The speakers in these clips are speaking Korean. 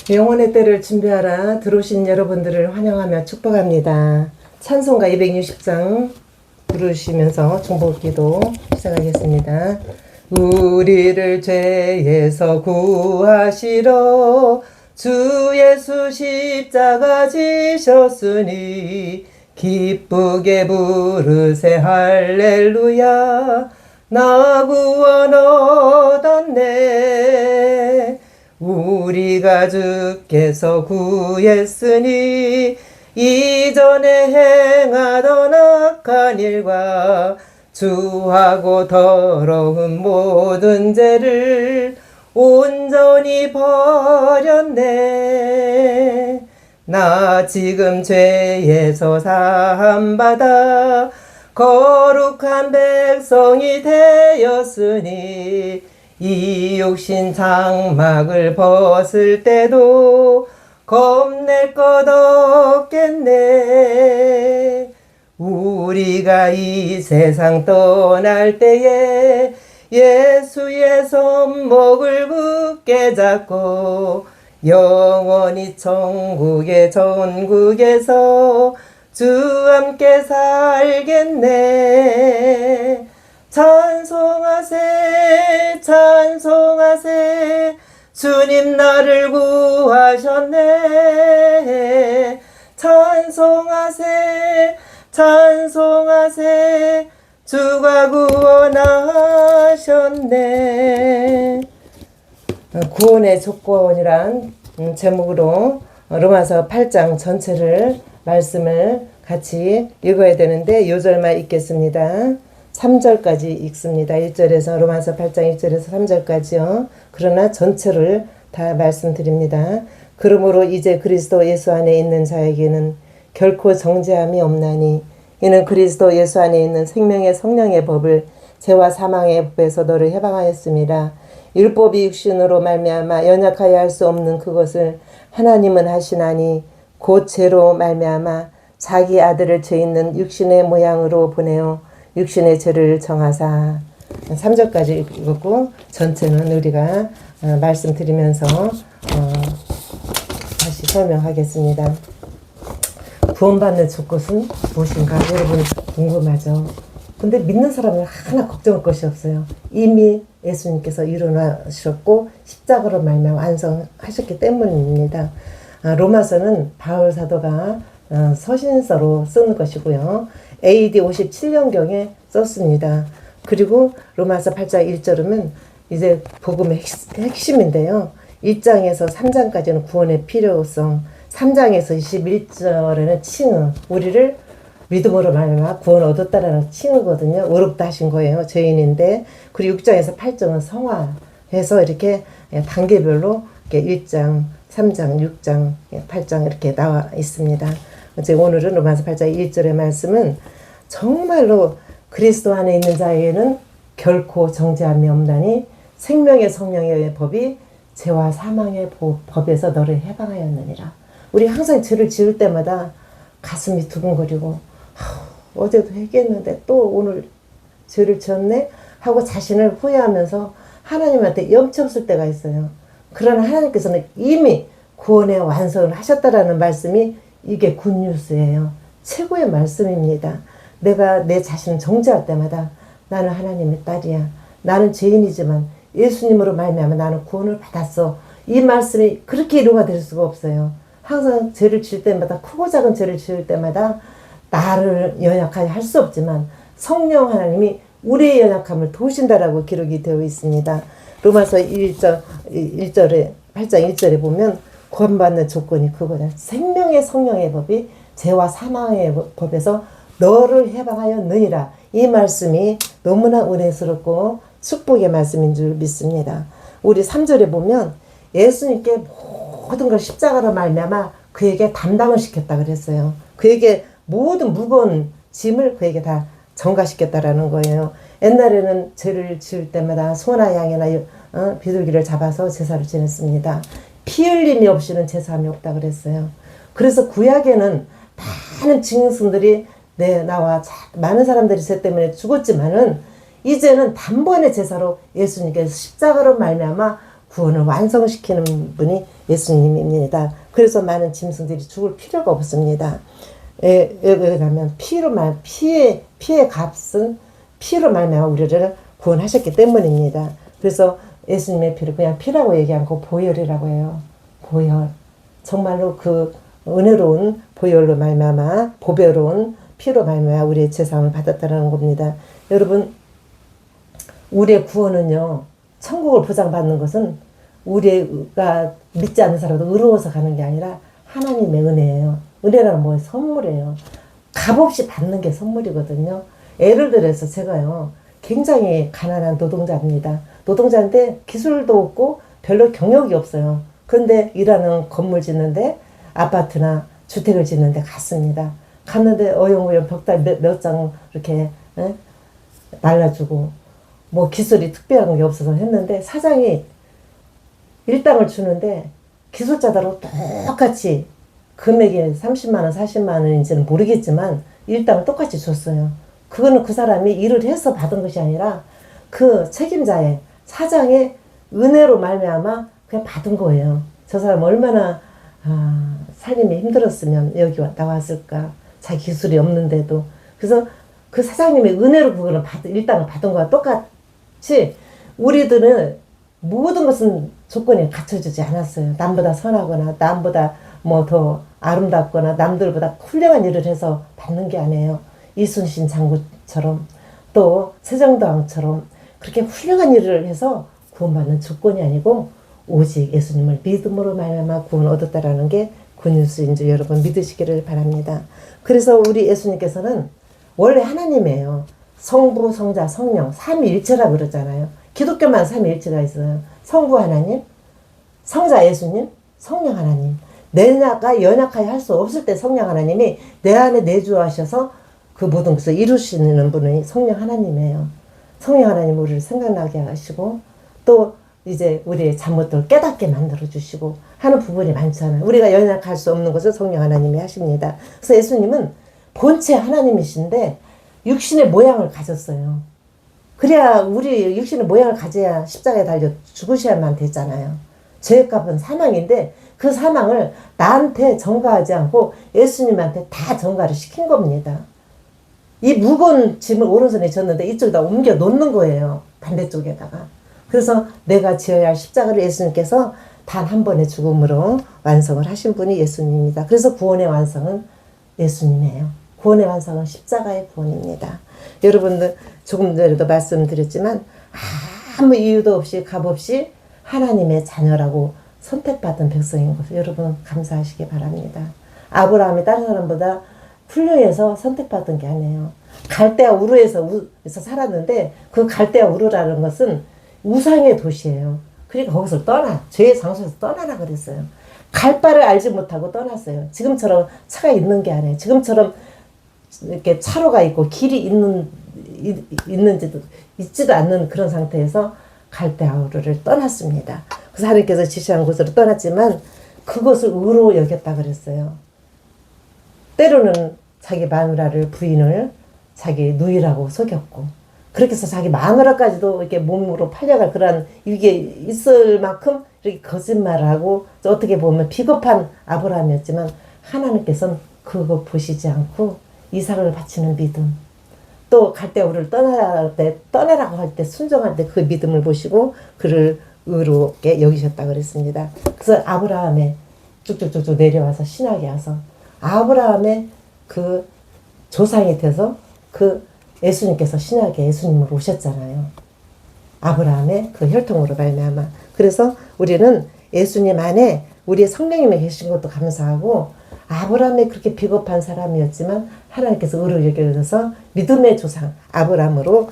영혼의 때를 준비하라 들어오신 여러분들을 환영하며 축복합니다. 찬송가 260장 부르시면서 중보기도 시작하겠습니다. 우리를 죄에서 구하시러 주 예수 십자가 지셨으니 기쁘게 부르세 할렐루야 나 구원 얻었네. 우리가 주께서 구했으니 이전에 행하던 악한 일과 주하고 더러운 모든 죄를 온전히 버렸네. 나 지금 죄에서 사함받아 거룩한 백성이 되었으니 이 육신 장막을 벗을 때도 겁낼 것 없겠네. 우리가 이 세상 떠날 때에 예수의 손목을 굳게 잡고 영원히 천국의 전국에서 주 함께 살겠네. 찬송하세 찬송하세 주님 나를 구하셨네. 찬송하세 찬송하세 주가 구원하셨네. 구원의 조건이란 제목으로 로마서 8장 전체를 말씀을 같이 읽어야 되는데 요절만 읽겠습니다. 3절까지 읽습니다. 1절에서 로마서 8장 1절에서 3절까지요. 그러나 전체를 다 말씀드립니다. 그러므로 이제 그리스도 예수 안에 있는 자에게는 결코 정죄함이 없나니 이는 그리스도 예수 안에 있는 생명의 성령의 법을 죄와 사망의 법에서 너를 해방하였습니다. 율법이 육신으로 말미암아 연약하여 할 수 없는 그것을 하나님은 하시나니 곧 죄로 말미암아 자기 아들을 죄 있는 육신의 모양으로 보내어 육신의 죄를 정하사. 3절까지 읽었고 전체는 우리가 말씀드리면서 다시 설명하겠습니다. 구원받는 조건은 무엇인가 여러분 궁금하죠? 근데 믿는 사람은 하나 걱정할 것이 없어요. 이미 예수님께서 일어나셨고 십자가로 말미암아 완성하셨기 때문입니다. 로마서는 바울 사도가 서신서로 쓰는 것이고요. AD 57년경에 썼습니다. 그리고 로마서 8장 1절은 이제 복음의 핵심인데요. 1장에서 3장까지는 구원의 필요성, 3장에서 21절에는 칭의, 우리를 믿음으로 말미암아 구원 얻었다라는 칭의거든요. 의롭다 하신 거예요. 죄인인데. 그리고 6장에서 8장은 성화해서 이렇게 단계별로 이렇게 1장, 3장, 6장, 8장 이렇게 나와 있습니다. 이제 오늘은 로마서 8장 1절의 말씀은 정말로 그리스도 안에 있는 자에게는 결코 정죄함이 없나니 생명의 성령의 법이 죄와 사망의 법에서 너를 해방하였느니라. 우리 항상 죄를 지을 때마다 가슴이 두근거리고 어제도 회개했는데 또 오늘 죄를 지었네 하고 자신을 후회하면서 하나님한테 염치 없을 때가 있어요. 그러나 하나님께서는 이미 구원의 완성을 하셨다라는 말씀이 이게 굿뉴스예요. 최고의 말씀입니다. 내가 내 자신을 정죄할 때마다 나는 하나님의 딸이야. 나는 죄인이지만 예수님으로 말미암아 나는 구원을 받았어. 이 말씀이 그렇게 이루가 될 수가 없어요. 항상 죄를 지을 때마다 크고 작은 죄를 지을 때마다 나를 연약하게 할 수 없지만 성령 하나님이 우리의 연약함을 도우신다라고 기록이 되어 있습니다. 로마서 1절에 8장 1절에 보면 구원받는 조건이 그거다. 생명의 성령의 법이 죄와 사망의 법에서 너를 해방하였느니라. 이 말씀이 너무나 은혜스럽고 축복의 말씀인 줄 믿습니다. 우리 3절에 보면 예수님께 모든 걸 십자가로 말미암아 그에게 담당을 시켰다 그랬어요. 그에게 모든 무거운 짐을 그에게 다 전가시켰다라는 거예요. 옛날에는 죄를 지을 때마다 소나 양이나 비둘기를 잡아서 제사를 지냈습니다. 피 흘림이 없이는 제사함이 없다 그랬어요. 그래서 구약에는 많은 증인들이 나와 많은 사람들이 죄 때문에 죽었지만은 이제는 단번에 제사로 예수님께서 십자가로 말미암아 구원을 완성시키는 분이 예수님입니다. 그래서 많은 짐승들이 죽을 필요가 없습니다. 왜냐하면 피의 값은 피로 말미암아 우리를 구원하셨기 때문입니다. 그래서 예수님의 피를 그냥 피라고 얘기 않고 보혈이라고 해요. 보혈. 정말로 그 은혜로운 보혈로 말미암아 보배로운 피로 말미암아 우리의 죄사함을 받았다는 겁니다. 여러분, 우리의 구원은요, 천국을 보장받는 것은 우리가 믿지 않는 사람도 의로워서 가는 게 아니라 하나님의 은혜예요. 은혜라는 뭐예요? 선물이에요. 값없이 받는 게 선물이거든요. 예를 들어서 제가요, 굉장히 가난한 노동자입니다. 노동자인데 기술도 없고 별로 경력이 없어요. 그런데 일하는 건물 짓는데 아파트나 주택을 짓는데 갔습니다. 갔는데 어영어영 벽달 몇 장 이렇게 날라주고 뭐 기술이 특별한 게 없어서 했는데 사장이 일당을 주는데 기술자들하고 똑같이 금액이 30만 원, 40만 원인지는 모르겠지만 일당을 똑같이 줬어요. 그거는 그 사람이 일을 해서 받은 것이 아니라 그 책임자의 사장의 은혜로 말미암아 그냥 받은 거예요. 저 사람 얼마나 살림이 힘들었으면 여기 나왔을까. 자기 기술이 없는데도. 그래서 그 사장님의 은혜로 그거는 일당을 받은 거와 똑같이 우리들은 모든 것은 조건이 갖춰지지 않았어요. 남보다 선하거나 남보다 뭐 더 아름답거나 남들보다 훌륭한 일을 해서 받는 게 아니에요. 이순신 장군처럼 또 세종대왕처럼 그렇게 훌륭한 일을 해서 구원받는 조건이 아니고 오직 예수님을 믿음으로 말미암아 구원 얻었다라는 게 굿뉴스인 줄 여러분 믿으시기를 바랍니다. 그래서 우리 예수님께서는 원래 하나님이에요. 성부, 성자, 성령 삼위일체라 그러잖아요. 기독교만 삼위일체가 있어요. 성부 하나님, 성자 예수님, 성령 하나님. 내가 연약하여 할 수 없을 때 성령 하나님이 내 안에 내주하셔서 그 모든 것을 이루시는 분이 성령 하나님이에요. 성령 하나님 우리를 생각나게 하시고 또 이제 우리의 잘못들을 깨닫게 만들어주시고 하는 부분이 많잖아요. 우리가 연약할 수 없는 것을 성령 하나님이 하십니다. 그래서 예수님은 본체 하나님이신데 육신의 모양을 가졌어요. 그래야 우리 육신의 모양을 가져야 십자가에 달려 죽으셔야만 됐잖아요. 죄의 값은 사망인데 그 사망을 나한테 전가하지 않고 예수님한테 다 전가를 시킨 겁니다. 이 무거운 짐을 오른손에 졌는데 이쪽에다 옮겨 놓는 거예요. 반대쪽에다가. 그래서 내가 지어야 할 십자가를 예수님께서 단 한 번의 죽음으로 완성을 하신 분이 예수님입니다. 그래서 구원의 완성은 예수님이에요. 구원의 완성은 십자가의 구원입니다. 여러분들 조금 전에도 말씀드렸지만 아무 이유도 없이 값없이 하나님의 자녀라고 선택받은 백성인 것을 여러분 감사하시기 바랍니다. 아브라함이 다른 사람보다 훌륭해서 선택받은 게 아니에요. 갈대아 우르에서 살았는데 그 갈대아 우르라는 것은 우상의 도시예요. 그러니까 거기서 죄의 장소에서 떠나라 그랬어요. 갈 바를 알지 못하고 떠났어요. 지금처럼 차가 있는 게 아니에요. 지금처럼 이렇게 차로가 있고 길이 있는지도 있지도 않는 그런 상태에서 갈대아 우르를 떠났습니다. 그래서 하나님께서 지시한 곳으로 떠났지만 그것을 의로 여겼다 그랬어요. 때로는 자기 마누라를 부인을 자기 누이라고 속였고 그렇게 해서 자기 마누라까지도 이렇게 몸으로 팔려갈 그런 이게 있을 만큼 이렇게 거짓말하고 어떻게 보면 비겁한 아브라함이었지만 하나님께서는 그거 보시지 않고 이삭을 바치는 믿음 또 갈대아 우르를 떠나라고 할 때 순종할 때 그 믿음을 보시고 그를 의롭게 여기셨다 그랬습니다. 그래서 아브라함의 쭉쭉쭉쭉 내려와서 신약에 와서 아브라함의 그 조상이 돼서 그 예수님께서 신약에 예수님으로 오셨잖아요. 아브라함의 그 혈통으로 말미암아. 그래서 우리는 예수님 안에 우리의 성령님이 계신 것도 감사하고 아브라함이 그렇게 비겁한 사람이었지만 하나님께서 의로 여겨서 믿음의 조상 아브라함으로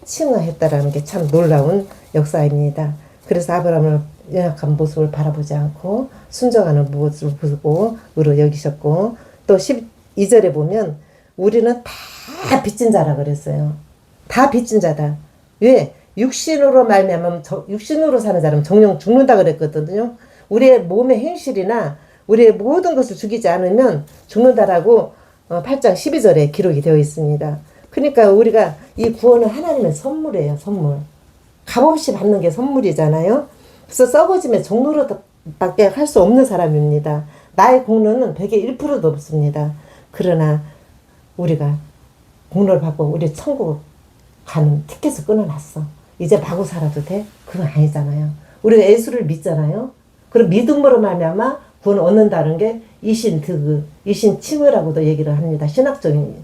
칭하했다라는 게 참 놀라운 역사입니다. 그래서 아브라함을 연약한 모습을 바라보지 않고 순종하는 모습을 보고 의로 여기셨고 또 12절에 보면 우리는 다 빚진 자라 그랬어요. 다 빚진 자다. 왜? 육신으로 말미암아 육신으로 사는 자는 정령 죽는다 그랬거든요. 우리의 몸의 행실이나 우리의 모든 것을 죽이지 않으면 죽는다라고 8장 12절에 기록이 되어 있습니다. 그러니까 우리가 이 구원은 하나님의 선물이에요. 선물. 값없이 받는 게 선물이잖아요. 그래서 썩어짐의 종로로밖에 할 수 없는 사람입니다. 나의 공로는 100에 1%도 없습니다. 그러나 우리가 공로를 받고 우리 천국 가는 티켓을 끊어놨어. 이제 마구 살아도 돼? 그건 아니잖아요. 우리가 예수를 믿잖아요. 그럼 믿음으로 말미암아 구원을 얻는다는 게 이신득, 이신칭의라고도 얘기를 합니다. 신학적인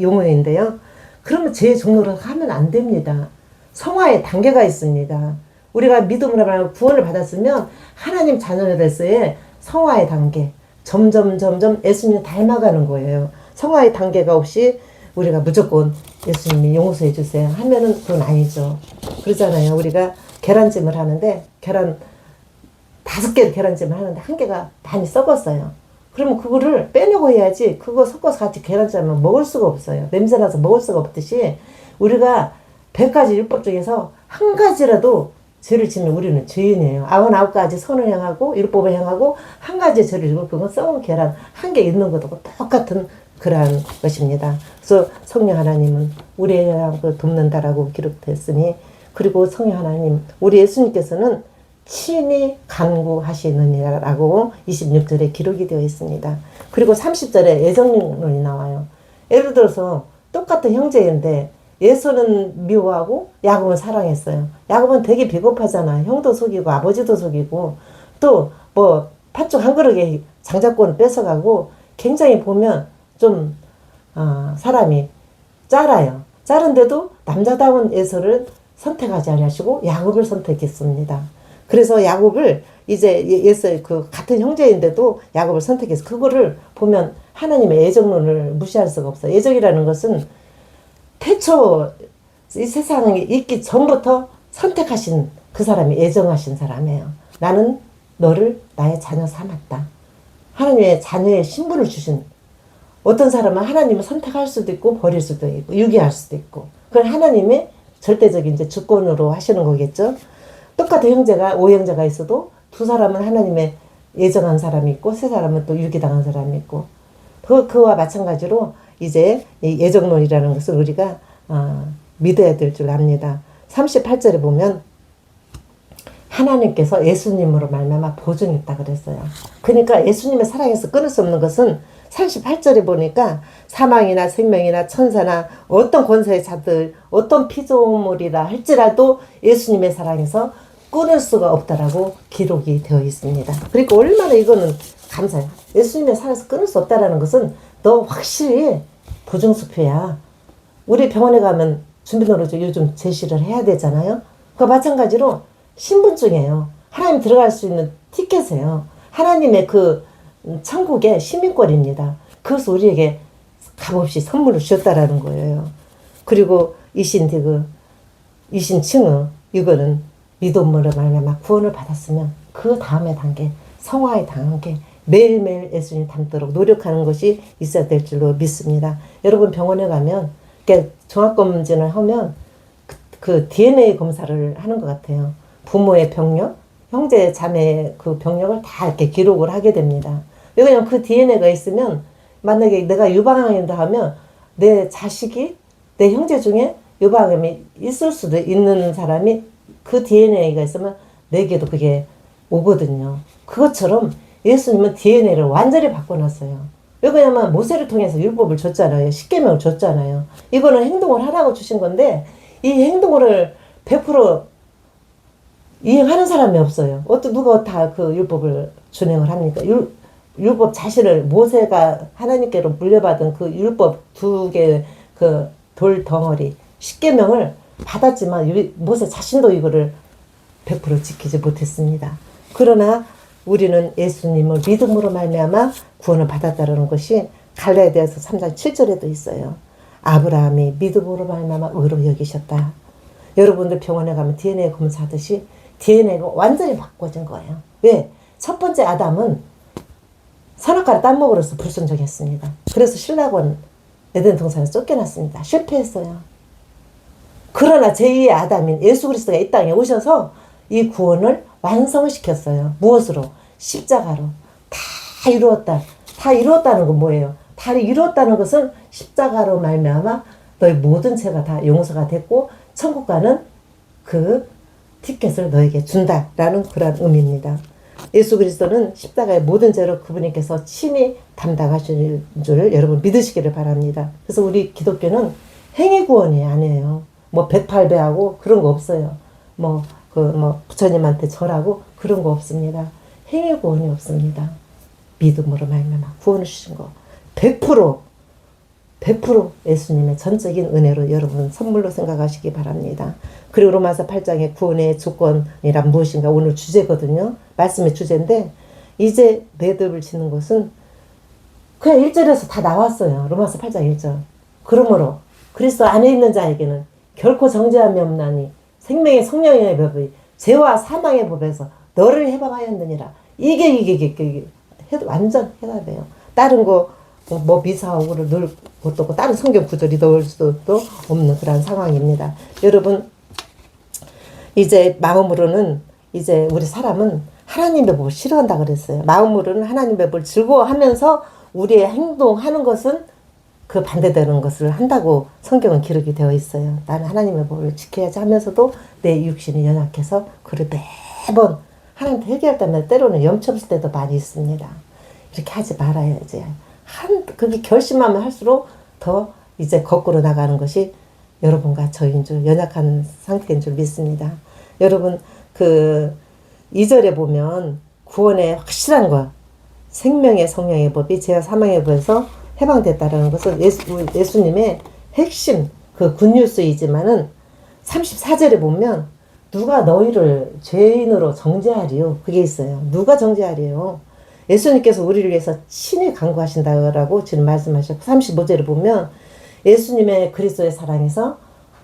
용어인데요. 그러면 제 종로로 하면 안 됩니다. 성화의 단계가 있습니다. 우리가 믿음으로 말하면 구원을 받았으면 하나님 자녀가 됐어요. 성화의 단계. 점점 예수님 닮아가는 거예요. 성화의 단계가 없이 우리가 무조건 예수님이 용서해 주세요 하면은 그건 아니죠. 그러잖아요. 우리가 계란찜을 하는데 계란 5개 계란찜을 하는데 1개가 많이 썩었어요. 그러면 그거를 빼려고 해야지. 그거 섞어서 같이 계란찜을 먹을 수가 없어요. 냄새나서 먹을 수가 없듯이 우리가 100가지 율법 중에서 한 가지라도 죄를 짓는 우리는 죄인이에요. 99가지 선을 향하고 율법을 향하고 한 가지 죄를 지고 그건 썩은 계란 1개 있는 것도 똑같은 그러한 것입니다. 그래서 성령 하나님은 우리를 돕는다라고 기록됐으니, 그리고 성령 하나님 우리 예수님께서는 친히 간구하시느니라고 26절에 기록이 되어 있습니다. 그리고 30절에 애정론이 나와요. 예를 들어서 똑같은 형제인데 예수는 미워하고 야곱은 사랑했어요. 야곱은 되게 비겁하잖아. 형도 속이고 아버지도 속이고 또 뭐 팥죽 한 그릇에 장자권 뺏어가고 굉장히 보면 좀 사람이 짤아요. 짤은데도 남자다운 에서를 선택하지 않으시고 야곱을 선택했습니다. 그래서 야곱을 이제 예수 그 같은 형제인데도 야곱을 선택해서 그거를 보면 하나님의 애정론을 무시할 수가 없어요. 애정이라는 것은 태초 이 세상에 있기 전부터 선택하신 그 사람이 애정하신 사람이에요. 나는 너를 나의 자녀 삼았다. 하나님의 자녀의 신분을 주신, 어떤 사람은 하나님을 선택할 수도 있고 버릴 수도 있고 유기할 수도 있고, 그건 하나님의 절대적인 이제 주권으로 하시는 거겠죠. 똑같은 형제가 오형제가 있어도 두 사람은 하나님의 예정한 사람이 있고 세 사람은 또 유기당한 사람이 있고, 그와 마찬가지로 이제 이 예정론이라는 것을 우리가 믿어야 될 줄 압니다. 38절에 보면 하나님께서 예수님으로 말미암아 보증했다 그랬어요. 그러니까 예수님의 사랑에서 끊을 수 없는 것은 38절에 보니까 사망이나 생명이나 천사나 어떤 권세의 자들 어떤 피조물이라 할지라도 예수님의 사랑에서 끊을 수가 없다라고 기록이 되어 있습니다. 그러니까 얼마나 이거는 감사해요. 예수님의 사랑에서 끊을 수 없다라는 것은 너 확실히 보증수표야. 우리 병원에 가면 준비노릇 요즘 제시를 해야 되잖아요. 그 마찬가지로 신분증이에요. 하나님 들어갈 수 있는 티켓이에요. 하나님의 그 천국의 시민권입니다. 그것을 우리에게 값없이 선물로 주셨다라는 거예요. 그리고 이신득, 이신칭의, 이거는 믿음으로 말미암아 구원을 받았으면 그 다음의 단계, 성화의 단계, 매일매일 예수님 닮도록 노력하는 것이 있어야 될 줄로 믿습니다. 여러분 병원에 가면 종합검진을 하면 그 DNA 검사를 하는 것 같아요. 부모의 병력, 형제 자매 그 병력을 다 이렇게 기록을 하게 됩니다. 왜냐면 그 DNA가 있으면 만약에 내가 유방암이다 하면 내 자식이 내 형제 중에 유방암이 있을 수도 있는 사람이 그 DNA가 있으면 내게도 그게 오거든요. 그것처럼 예수님은 DNA를 완전히 바꿔놨어요. 왜냐면 모세를 통해서 율법을 줬잖아요. 십계명을 줬잖아요. 이거는 행동을 하라고 주신 건데 이 행동을 100% 이행하는 사람이 없어요. 누가 다 그 율법을 준행을 합니까? 율법 자신을 모세가 하나님께로 물려받은 그 율법 2개 그 돌 덩어리 십계명을 받았지만 모세 자신도 이거를 100% 지키지 못했습니다. 그러나 우리는 예수님을 믿음으로 말미암아 구원을 받았다는 것이 갈라디아서 3장 7절에도 있어요. 아브라함이 믿음으로 말미암아 의로 여기셨다. 여러분들 병원에 가면 DNA 검사하듯이 DNA가 완전히 바꿔진 거예요. 왜? 첫 번째 아담은 선악과를 따먹으로써 불순종했습니다. 그래서 신라곤 에덴 동산에서 쫓겨났습니다. 실패했어요. 그러나 제2의 아담인 예수 그리스도가 이 땅에 오셔서 이 구원을 완성시켰어요. 무엇으로? 십자가로. 다 이루었다. 다 이루었다는 건 뭐예요? 다 이루었다는 것은 십자가로 말미암아 너희 모든 죄가 다 용서가 됐고 천국 가는 그 티켓을 너에게 준다라는 그런 의미입니다. 예수 그리스도는 십자가의 모든 죄를 그분께서 친히 담당하실 줄 여러분 믿으시기를 바랍니다. 그래서 우리 기독교는 행위 구원이 아니에요. 뭐 108배하고 그런 거 없어요. 부처님한테 절하고 그런 거 없습니다. 행위 구원이 없습니다. 믿음으로 말미암아 구원을 주신 거 100% 예수님의 전적인 은혜로 여러분 선물로 생각하시기 바랍니다. 그리고 로마서 8장의 구원의 조건이란 무엇인가 오늘 주제거든요. 말씀의 주제인데 이제 매듭을 짓는 것은 그냥 1절에서 다 나왔어요. 로마서 8장 1절. 그러므로 그리스도 안에 있는 자에게는 결코 정죄함이 없나니 생명의 성령의 법이 죄와 사망의 법에서 너를 해방하였느니라. 이게 해도 완전 해답이에요. 다른 거 뭐 미사오고를 넣을 것도 없고 다른 성경 구절이 넣을 수도 없는 그런 상황입니다. 여러분 이제 마음으로는 이제 우리 사람은 하나님의 법을 싫어한다 그랬어요. 마음으로는 하나님의 법을 즐거워하면서 우리의 행동하는 것은 그 반대되는 것을 한다고 성경은 기록이 되어 있어요. 나는 하나님의 법을 지켜야지 하면서도 내 육신이 연약해서 그를 매번 하나님한테 회개할 때마다 때로는 염치 없을 때도 많이 있습니다. 이렇게 하지 말아야지. 그게 결심하면 할수록 더 이제 거꾸로 나가는 것이 여러분과 저인 줄, 연약한 상태인 줄 믿습니다. 여러분, 2절에 보면 구원의 확실한 것, 생명의 성령의 법이 죄와 사망의 법에서 해방됐다라는 것은 예수님의 핵심, 굿뉴스이지만은 34절에 보면 누가 너희를 죄인으로 정죄하리요? 그게 있어요. 누가 정죄하리요? 예수님께서 우리를 위해서 친히 간구하신다라고 지금 말씀하셨고 35절을 보면 예수님의 그리스도의 사랑에서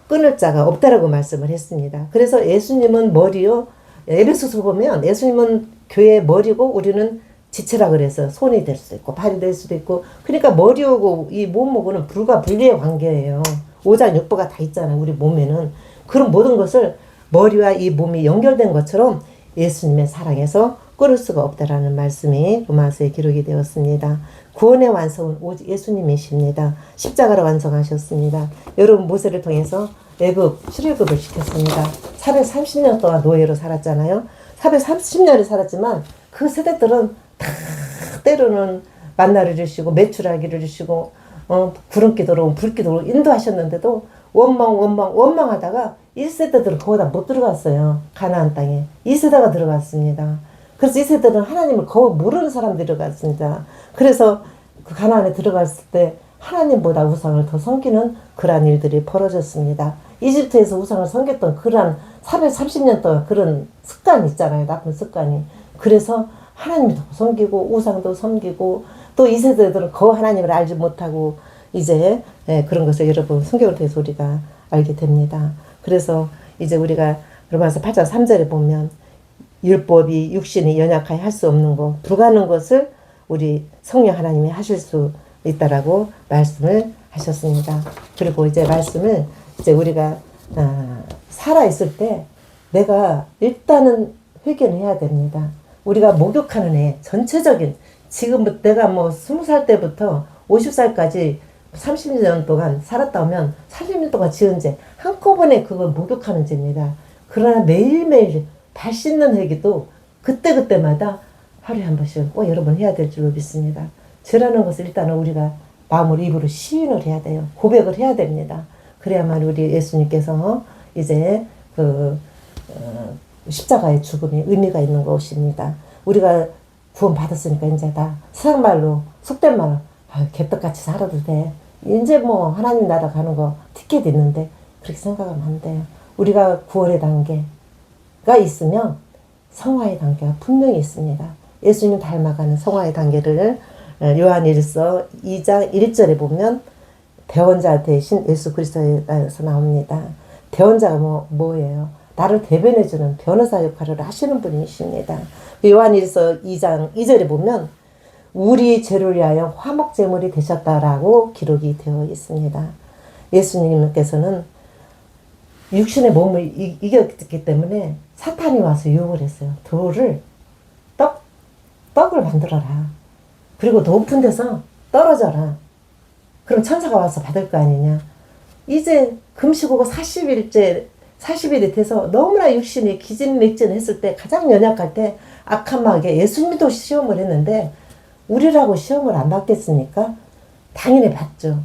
끊을 자가 없다라고 말씀을 했습니다. 그래서 예수님은 머리요. 에베소서 보면 예수님은 교회의 머리고 우리는 지체라 그래서 손이 될 수도 있고 발이 될 수도 있고 그러니까 머리하고 이 몸하고는 불과 분리의 관계예요. 오장육부가 다 있잖아요. 우리 몸에는. 그런 모든 것을 머리와 이 몸이 연결된 것처럼 예수님의 사랑에서 끊을 수가 없다라는 말씀이 로마서에 기록이 되었습니다. 구원의 완성은 오직 예수님이십니다. 십자가로 완성하셨습니다. 여러분 모세를 통해서 애굽 출애굽을 시켰습니다. 430년 동안 노예로 살았잖아요. 430년을 살았지만 그 세대들은 다 때로는 만나를 주시고 메추라기를 주시고 구름기도로 불기도로 인도하셨는데도 원망하다가 1세대들은 거기다 못 들어갔어요. 가나안 땅에 2세대가 들어갔습니다. 그래서 이 세대는 하나님을 거의 모르는 사람들이 들어갔습니다. 그래서 그 가나안에 들어갔을 때 하나님보다 우상을 더 섬기는 그러한 일들이 벌어졌습니다. 이집트에서 우상을 섬겼던 그러한 430년 동안 그런 습관이 있잖아요. 나쁜 습관이. 그래서 하나님도 섬기고 우상도 섬기고 또 이 세대들은 거의 하나님을 알지 못하고 이제 그런 것을 여러분 성경을 통해서 우리가 알게 됩니다. 그래서 이제 우리가 로마서 8장 3절에 보면 율법이 육신이 연약하여 할 수 없는 것, 불가능한 것을 우리 성령 하나님이 하실 수 있다라고 말씀을 하셨습니다. 그리고 이제 말씀을 이제 우리가 살아있을 때 내가 일단은 회개는 해야 됩니다. 우리가 목욕하는 애 전체적인 지금 내가 20살 때부터 50살까지 30년 동안 살았다 하면 30년 동안 지은 죄 한꺼번에 그걸 목욕하는 죄입니다. 그러나 매일매일 발 씻는 회개도 그때그때마다 하루에 한 번씩 꼭 여러 번 해야 될 줄로 믿습니다. 죄라는 것을 일단은 우리가 마음으로 입으로 시인을 해야 돼요. 고백을 해야 됩니다. 그래야만 우리 예수님께서 이제 십자가의 죽음이 의미가 있는 것입니다. 우리가 구원 받았으니까 이제 다 세상 말로 속된 말로 개떡같이 살아도 돼. 이제 하나님 나라 가는 거 티켓 있는데 그렇게 생각하면 안 돼요. 우리가 구원의 단계가 있으면 성화의 단계가 분명히 있습니다. 예수님 닮아가는 성화의 단계를 요한일서 2장 1절에 보면 대언자 대신 예수 그리스도에서 나옵니다. 대언자가 뭐예요? 나를 대변해주는 변호사 역할을 하시는 분이십니다. 요한일서 2장 2절에 보면 우리 죄를 위하여 화목제물이 되셨다라고 기록이 되어 있습니다. 예수님께서는 육신의 몸을 이겼기 때문에 사탄이 와서 유혹을 했어요. 돌을 떡을 만들어라. 그리고 높은 데서 떨어져라. 그럼 천사가 와서 받을 거 아니냐. 이제 금식하고 40일째 40일이 돼서 너무나 육신이 기진맥진했을 때, 가장 연약할 때 악한 마귀에 예수님도 시험을 했는데 우리라고 시험을 안 받겠습니까? 당연히 받죠.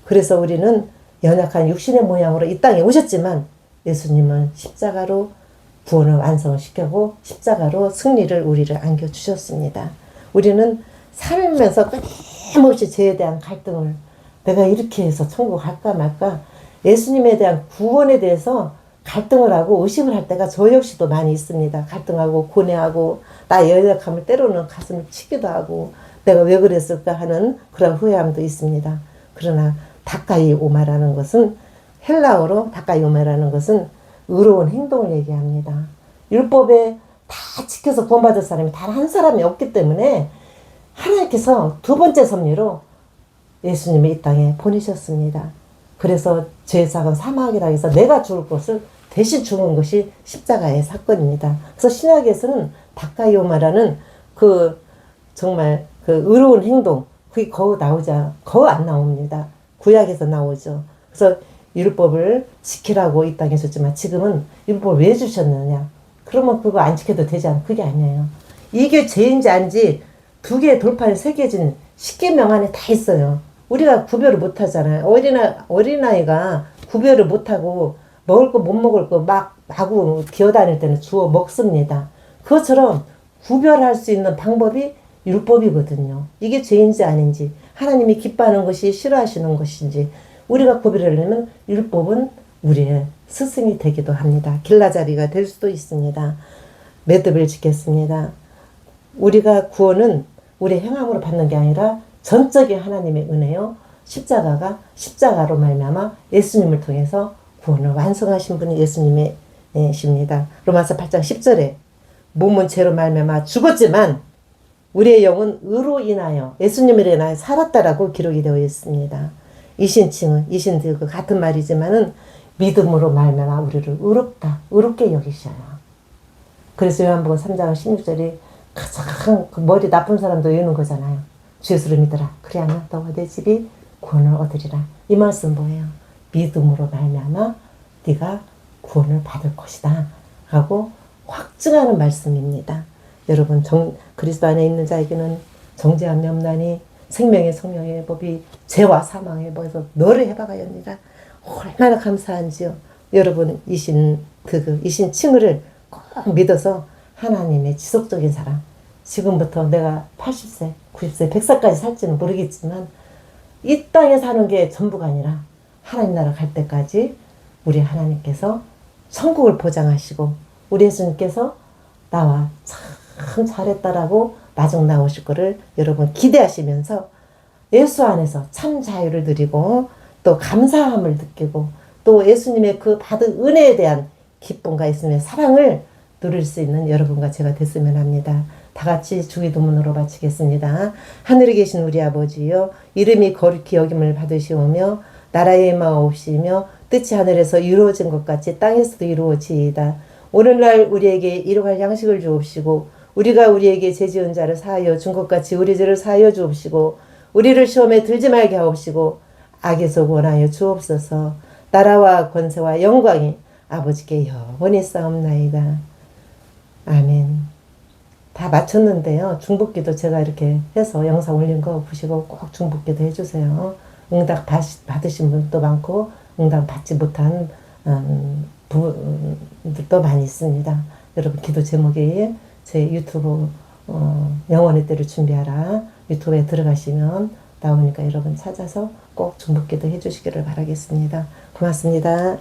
그래서 우리는 연약한 육신의 모양으로 이 땅에 오셨지만 예수님은 십자가로 구원을 완성시키고 십자가로 승리를 우리를 안겨주셨습니다. 우리는 살면서 끊임없이 죄에 대한 갈등을, 내가 이렇게 해서 천국 갈까 말까, 예수님에 대한 구원에 대해서 갈등을 하고 의심을 할 때가 저 역시도 많이 있습니다. 갈등하고 고뇌하고 나의 연약함을 때로는 가슴을 치기도 하고 내가 왜 그랬을까 하는 그런 후회함도 있습니다. 그러나 다카이오마라는 것은, 헬라어로 다카이오마라는 것은 의로운 행동을 얘기합니다. 율법에 다 지켜서 구원받을 사람이 단 한 사람이 없기 때문에 하나님께서 두 번째 섭리로 예수님을 이 땅에 보내셨습니다. 그래서 죄사건 사망이라 해서 내가 죽을 것을 대신 죽은 것이 십자가의 사건입니다. 그래서 신약에서는 다카이오마라는 그 정말 그 의로운 행동, 그게 거의 안 나옵니다. 구약에서 나오죠. 그래서 율법을 지키라고 이 땅에 줬지만 지금은 율법을 왜 주셨느냐? 그러면 그거 안 지켜도 되지 않아? 그게 아니에요. 이게 죄인지 아닌지 두 개의 돌판이 새겨진 십계명 안에 다 있어요. 우리가 구별을 못 하잖아요. 어린아이가 구별을 못 하고 먹을 거 못 먹을 거 막 마구 기어다닐 때는 주워 먹습니다. 그것처럼 구별할 수 있는 방법이 율법이거든요. 이게 죄인지 아닌지, 하나님이 기뻐하는 것이 싫어하시는 것인지 우리가 구별하려면 율법은 우리의 스승이 되기도 합니다. 길라잡이가 될 수도 있습니다. 매듭을 짓겠습니다. 우리가 구원은 우리 행함으로 받는 게 아니라 전적인 하나님의 은혜요. 십자가로 말미암아 예수님을 통해서 구원을 완성하신 분이 예수님이십니다. 로마서 8장 10절에 몸은 죄로 말미암아 죽었지만 우리의 영은 의로 인하여 예수님을 인하여 살았다라고 기록이 되어 있습니다. 이신칭은 이신들과 같은 말이지만은 믿음으로 말미암아 우리를 의롭게 여기셔요. 그래서 요한복음 3장 16절이 가장 그 머리 나쁜 사람도 외우는 거잖아요. 주 예수를 믿어라. 그리하면 너와 내 집이 구원을 얻으리라. 이 말씀 뭐예요? 믿음으로 말미암아 네가 구원을 받을 것이다 하고 확증하는 말씀입니다. 여러분, 그리스도 안에 있는 자에게는 정죄함이 없나니 생명의 성령의 법이 죄와 사망의 법에서 너를 해박하였느니라. 얼마나 감사한지요. 여러분, 이신칭의를 꼭 믿어서 하나님의 지속적인 사랑, 지금부터 내가 80세, 90세, 100세까지 살지는 모르겠지만 이 땅에 사는 게 전부가 아니라 하나님 나라 갈 때까지 우리 하나님께서 천국을 보장하시고 우리 예수님께서 나와 참 잘했다라고 마중 나오실 거를 여러분 기대하시면서 예수 안에서 참 자유를 누리고 또 감사함을 느끼고 또 예수님의 그 받은 은혜에 대한 기쁨과 예수님의 사랑을 누릴 수 있는 여러분과 제가 됐으면 합니다. 다 같이 주기도문으로 바치겠습니다. 하늘에 계신 우리 아버지여, 이름이 거룩히 여김을 받으시오며 나라의 마옵시며 뜻이 하늘에서 이루어진 것 같이 땅에서도 이루어지이다. 오늘날 우리에게 일용할 양식을 주옵시고 우리가 우리에게 죄 지은 자를 사하여 준 것 같이 우리 죄를 사하여 주옵시고 우리를 시험에 들지 말게 하옵시고 악에서 구원하여 주옵소서. 나라와 권세와 영광이 아버지께 영원히 싸움나이다. 아멘. 다 마쳤는데요. 중복기도 제가 이렇게 해서 영상 올린 거 보시고 꼭 중복기도 해주세요. 응답 받으신 분도 많고 응답 받지 못한 분들도 많이 있습니다. 여러분, 기도 제목이 제 유튜브 영원의 때를 준비하라 유튜브에 들어가시면 나오니까 여러분 찾아서 꼭 중복기도 해주시기를 바라겠습니다. 고맙습니다.